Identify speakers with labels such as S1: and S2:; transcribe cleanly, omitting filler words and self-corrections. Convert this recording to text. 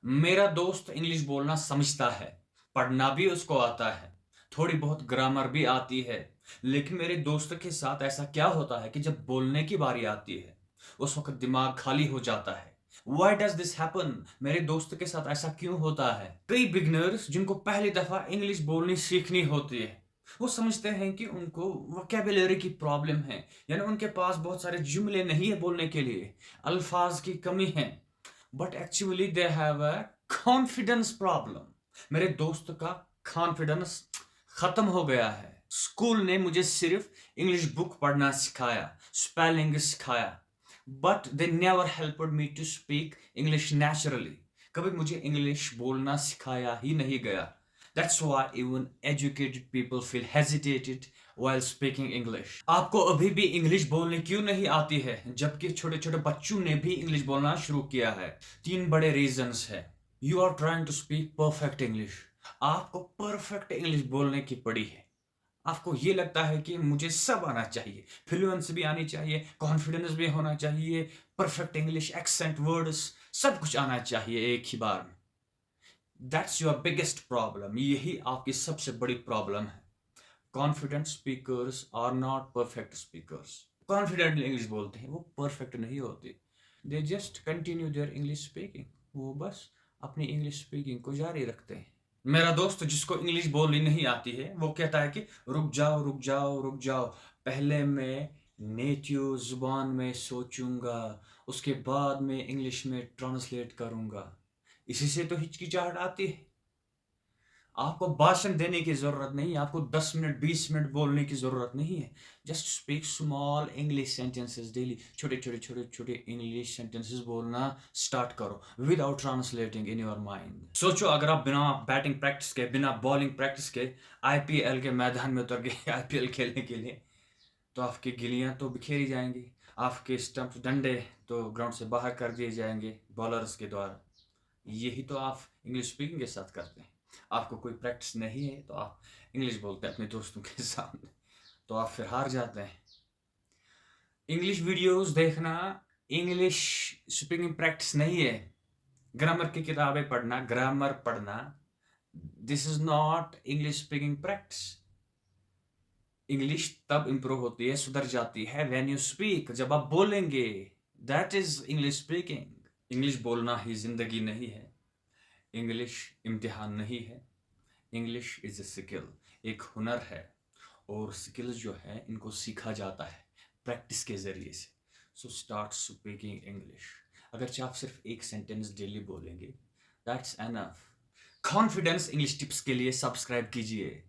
S1: मेरा दोस्त इंग्लिश बोलना समझता है, पढ़ना भी उसको आता है, थोड़ी बहुत ग्रामर भी आती है। लेकिन मेरे दोस्त के साथ ऐसा क्या होता है कि जब बोलने की बारी आती है, उस वक्त दिमाग खाली हो जाता है। Why does this happen? मेरे दोस्त के साथ ऐसा क्यों होता है? कई बिगनर्स जिनको पहली दफा इंग्लिश बोलनी सीखनी होती है, वो समझते हैं कि उनको वोकेबुलरी की प्रॉब्लम है, यानी उनके पास बहुत सारे जुमले नहीं है बोलने के लिए, अल्फाज की कमी है। But actually they have a confidence problem. मेरे दोस्त का कॉन्फिडेंस खत्म हो गया है। स्कूल ने मुझे सिर्फ इंग्लिश बुक पढ़ना सिखाया, स्पेलिंग सिखाया, but they never helped me to speak English naturally. कभी मुझे इंग्लिश बोलना सिखाया ही नहीं गया। That's why even educated people feel hesitated while speaking English। आपको अभी भी इंग्लिश बोलने क्यों नहीं आती है, जबकि छोटे छोटे बच्चों ने भी इंग्लिश बोलना शुरू किया है? तीन बड़े रीजंस है। You are trying to speak perfect English. आपको परफेक्ट इंग्लिश बोलने की पड़ी है। आपको ये लगता है कि मुझे सब आना चाहिए, फ्लुएंस भी आनी चाहिए, कॉन्फिडेंस भी होना चाहिए, परफेक्ट इंग्लिश एक्सेंट वर्ड्स सब कुछ आना चाहिए एक ही बार में। That's your biggest problem. यही आपकी सबसे बड़ी प्रॉब्लम है। Confident speakers are not perfect speakers. Confidently English बोलते हैं, वो परफेक्ट नहीं होते। They just continue their English speaking. वो बस अपनी इंग्लिश स्पीकिंग को जारी रखते हैं। मेरा दोस्त जिसको इंग्लिश बोलनी नहीं आती है, वो कहता है कि रुक जाओ रुक जाओ रुक जाओ, पहले मैं नेटिव जुबान में सोचूंगा, उसके बाद मैं इंग्लिश में ट्रांसलेट करूंगा। इसी से तो हिचकिचाहट आती है। आपको भाषण देने की जरूरत नहीं है, आपको 10 मिनट 20 मिनट बोलने की जरूरत नहीं है। Just speak small English sentences daily. छोटे छोटे छोटे छोटे इंग्लिश सेंटेंसेस बोलना स्टार्ट करो without translating in your mind. सोचो, अगर आप बिना बैटिंग प्रैक्टिस के, बिना बॉलिंग प्रैक्टिस के आईपीएल के मैदान में उतर गए आईपीएल खेलने के लिए, तो आपकी गिलियां तो बिखेरी जाएंगी, आपके स्टंप डंडे तो ग्राउंड से बाहर कर दिए जाएंगे बॉलर्स के द्वारा। यही तो आप इंग्लिश स्पीकिंग के साथ करते हैं। आपको कोई प्रैक्टिस नहीं है तो आप इंग्लिश बोलते हैं अपने दोस्तों के सामने, तो आप फिर हार जाते हैं। इंग्लिश वीडियोस देखना इंग्लिश स्पीकिंग प्रैक्टिस नहीं है। ग्रामर की किताबें पढ़ना, ग्रामर पढ़ना, this is not English speaking practice. English तब इंप्रूव होती है, सुधर जाती है व्हेन यू स्पीक, जब आप बोलेंगे। That is English speaking. English बोलना ही जिंदगी नहीं है। इंग्लिश इम्तिहान नहीं है। इंग्लिश इज ए स्किल, एक हुनर है। और स्किल्स जो है इनको सीखा जाता है प्रैक्टिस के जरिए से। So start speaking English. अगर आप सिर्फ एक सेंटेंस डेली बोलेंगे, that's enough. Confidence English tips के लिए सब्सक्राइब कीजिए।